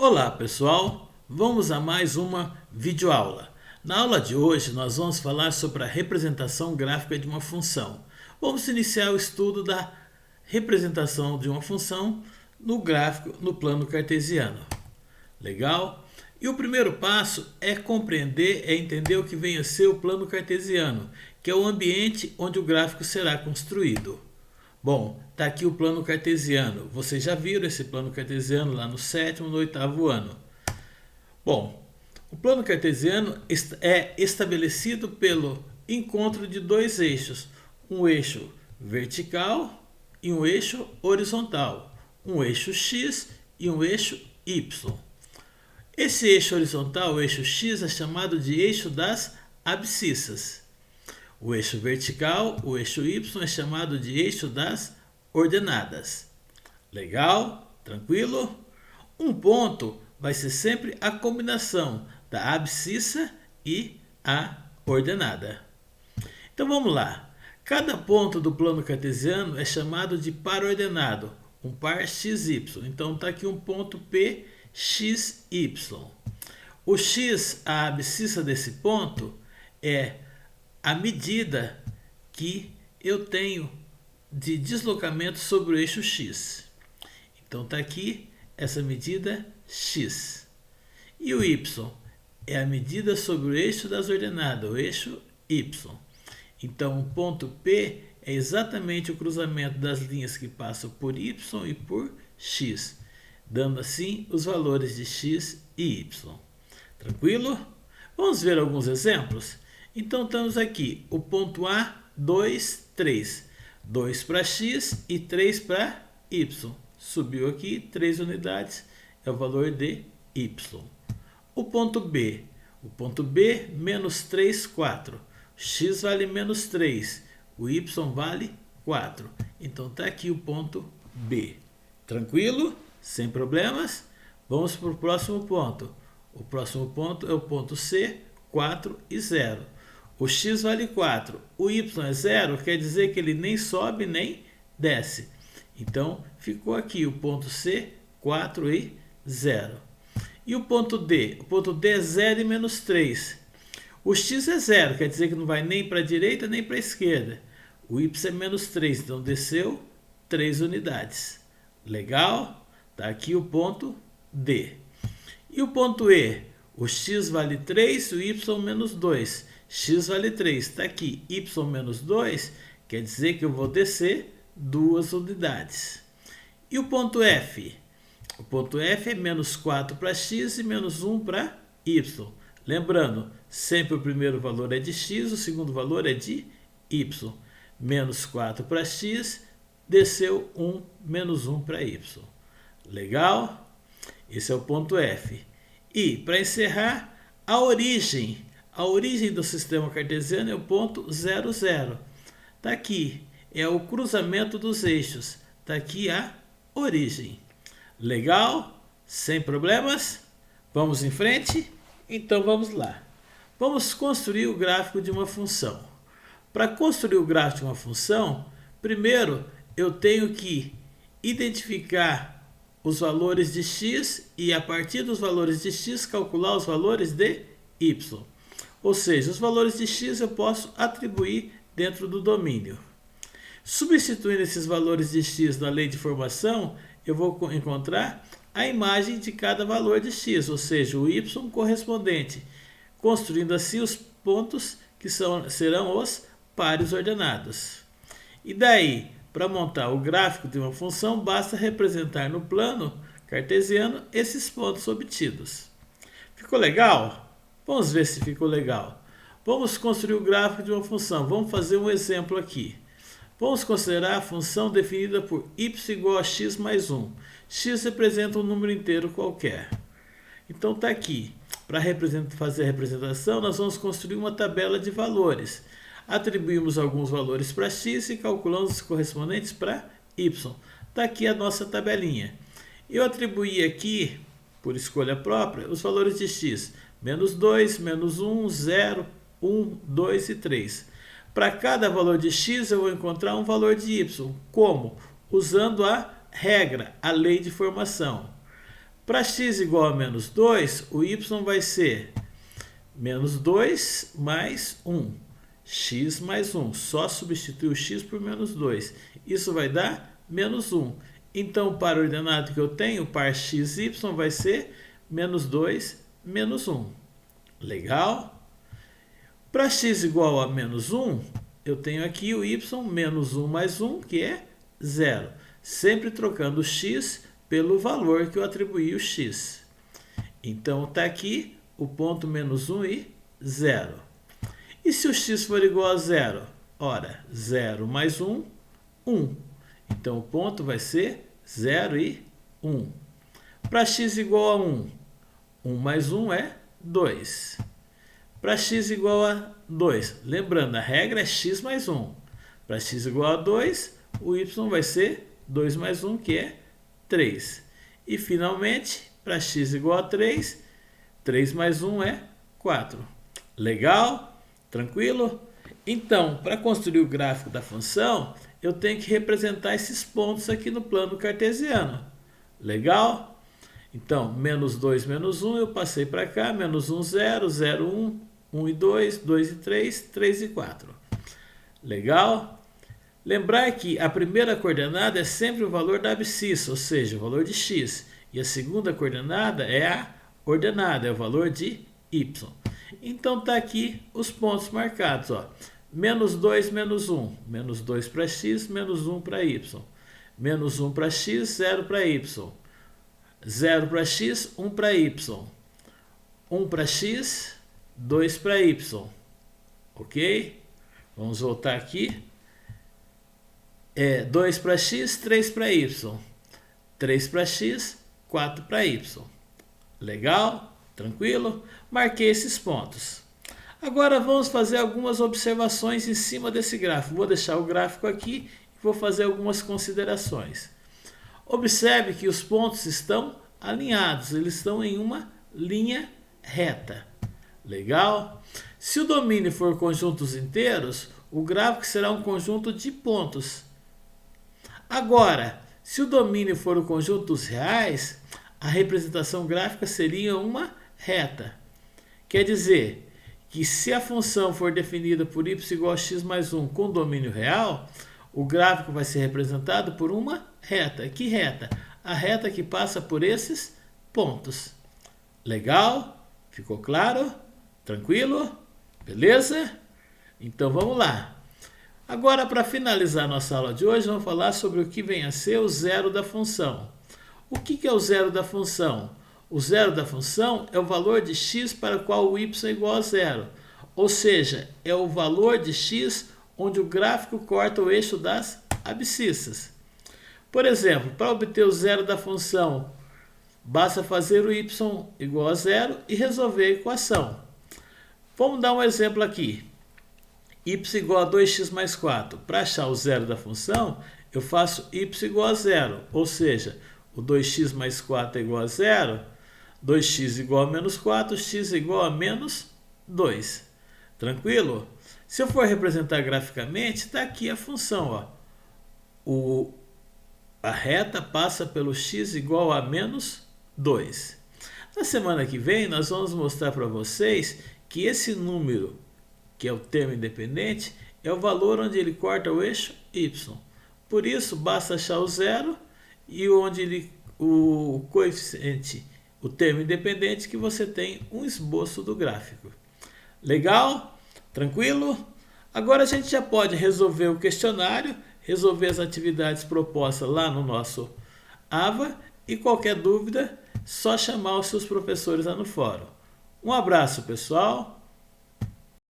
Olá pessoal, vamos a mais uma videoaula. Na aula de hoje nós vamos falar sobre a representação gráfica de uma função. Vamos iniciar o estudo da representação de uma função no gráfico, no plano cartesiano. Legal? E o primeiro passo é compreender, é entender o que vem a ser o plano cartesiano, que é o ambiente onde o gráfico será construído. Bom, está aqui o plano cartesiano. Vocês já viram esse plano cartesiano lá no 7º, no 8º ano. Bom, o plano cartesiano é estabelecido pelo encontro de dois eixos. Um eixo vertical e um eixo horizontal. Um eixo X e um eixo Y. Esse eixo horizontal, o eixo X, é chamado de eixo das abscissas. O eixo vertical, o eixo Y, é chamado de eixo das ordenadas. Legal? Tranquilo? Um ponto vai ser sempre a combinação da abscissa e a ordenada. Então vamos lá. Cada ponto do plano cartesiano é chamado de par ordenado, um par XY. Então está aqui um ponto P, XY. O X, a abscissa desse ponto, é a medida que eu tenho de deslocamento sobre o eixo X. Então está aqui essa medida X. E o Y é a medida sobre o eixo das ordenadas, o eixo Y. Então o ponto P é exatamente o cruzamento das linhas que passam por Y e por X, dando assim os valores de X e Y. Tranquilo? Vamos ver alguns exemplos? Então, estamos aqui, o ponto A, 2, 3. 2 para X e 3 para Y. Subiu aqui 3 unidades, é o valor de Y. O ponto B, menos 3, 4. X vale menos 3, o Y vale 4. Então, está aqui o ponto B. Tranquilo? Sem problemas? Vamos para o próximo ponto. O próximo ponto é o ponto C, 4 e 0. O X vale 4, o Y é 0, quer dizer que ele nem sobe nem desce. Então, ficou aqui o ponto C, 4 e 0. E o ponto D? O ponto D é 0 e menos 3. O X é 0, quer dizer que não vai nem para a direita nem para a esquerda. O Y é menos 3, então desceu 3 unidades. Legal? Está aqui o ponto D. E o ponto E? O X vale 3, o Y menos 2. X vale 3, está aqui, Y menos 2, quer dizer que eu vou descer 2 unidades. E o ponto F? O ponto F é menos 4 para X e menos 1 para Y. Lembrando, sempre o primeiro valor é de X, o segundo valor é de Y. Menos 4 para X, desceu 1, menos 1 para Y. Legal? Esse é o ponto F. E, para encerrar, a origem. A origem do sistema cartesiano é o ponto 0, 0. Está aqui, é o cruzamento dos eixos. Está aqui a origem. Legal? Sem problemas? Vamos em frente? Então vamos lá. Vamos construir o gráfico de uma função. Para construir o gráfico de uma função, primeiro eu tenho que identificar os valores de x e a partir dos valores de x calcular os valores de y. Ou seja, os valores de x eu posso atribuir dentro do domínio. Substituindo esses valores de x na lei de formação, eu vou encontrar a imagem de cada valor de x, ou seja, o y correspondente, construindo assim os pontos que serão os pares ordenados. E daí, para montar o gráfico de uma função, basta representar no plano cartesiano esses pontos obtidos. Ficou legal? Vamos ver se ficou legal. Vamos construir o gráfico de uma função. Vamos fazer um exemplo aqui. Vamos considerar a função definida por y igual a x mais 1. X representa um número inteiro qualquer. Então está aqui. Para fazer a representação, nós vamos construir uma tabela de valores. Atribuímos alguns valores para x e calculamos os correspondentes para y. Está aqui a nossa tabelinha. Eu atribuí aqui, por escolha própria, os valores de x. Menos 2, menos 1, 0, 1, 2 e 3. Para cada valor de x, eu vou encontrar um valor de y. Como? Usando a regra, a lei de formação. Para x igual a menos 2, o y vai ser menos 2 mais 1. X mais 1. Só substituir o x por menos 2. Isso vai dar menos 1. Então, o par ordenado que eu tenho, o par x, y, vai ser menos 2, menos 1. Legal? Para x igual a menos 1, eu tenho aqui o y menos 1 mais 1, que é 0. Sempre trocando o x pelo valor que eu atribuí o x. Então, está aqui o ponto menos 1 e 0. E se o x for igual a 0? Ora, 0 mais 1, 1. Então, o ponto vai ser 0 e 1. Para x igual a 1, 1 mais 1 é 2. Para x igual a 2, lembrando, a regra é x mais 1. Para x igual a 2, o y vai ser 2 mais 1, que é 3. E, finalmente, para x igual a 3, 3 mais 1 é 4. Legal? Tranquilo? Então, para construir o gráfico da função, eu tenho que representar esses pontos aqui no plano cartesiano. Legal? Então, menos 2, menos 1, eu passei para cá, menos 1, 0, 0, 1, 1 e 2, 2 e 3, 3 e 4. Legal? Lembrar que a primeira coordenada é sempre o valor da abscissa, ou seja, o valor de x. E a segunda coordenada é a ordenada, é o valor de y. Então, está aqui os pontos marcados. Ó. Menos 2, menos 1. Menos 2 para x, menos 1 para y. Menos 1 para x, 0 para y. 0 para x, 1 para y. 1 para x, 2 para y. Ok? Vamos voltar aqui. 2 para x, 3 para y. 3 para x, 4 para y. Legal? Tranquilo? Marquei esses pontos. Agora vamos fazer algumas observações em cima desse gráfico. Vou deixar o gráfico aqui e vou fazer algumas considerações. Observe que os pontos estão alinhados, eles estão em uma linha reta. Legal? Se o domínio for conjuntos inteiros, o gráfico será um conjunto de pontos. Agora, se o domínio for o conjunto dos reais, a representação gráfica seria uma reta. Quer dizer que se a função for definida por y igual a x mais 1 com domínio real, o gráfico vai ser representado por uma reta. Que reta? A reta que passa por esses pontos. Legal? Ficou claro? Tranquilo? Beleza? Então vamos lá. Agora, para finalizar nossa aula de hoje, vamos falar sobre o que vem a ser o zero da função. O que é o zero da função? O zero da função é o valor de x para o qual o y é igual a zero. Ou seja, é o valor de x onde o gráfico corta o eixo das abscissas. Por exemplo, para obter o zero da função, basta fazer o y igual a zero e resolver a equação. Vamos dar um exemplo aqui. Y igual a 2x mais 4. Para achar o zero da função, eu faço y igual a zero. Ou seja, o 2x mais 4 é igual a zero. 2x igual a menos 4, x igual a menos 2. Tranquilo? Se eu for representar graficamente, está aqui a função. Ó. A reta passa pelo x igual a menos 2. Na semana que vem, nós vamos mostrar para vocês que esse número, que é o termo independente, é o valor onde ele corta o eixo y. Por isso, basta achar o zero e onde o coeficiente, o termo independente, que você tem um esboço do gráfico. Legal? Tranquilo? Agora a gente já pode resolver o questionário, resolver as atividades propostas lá no nosso AVA e qualquer dúvida, só chamar os seus professores lá no fórum. Um abraço, pessoal!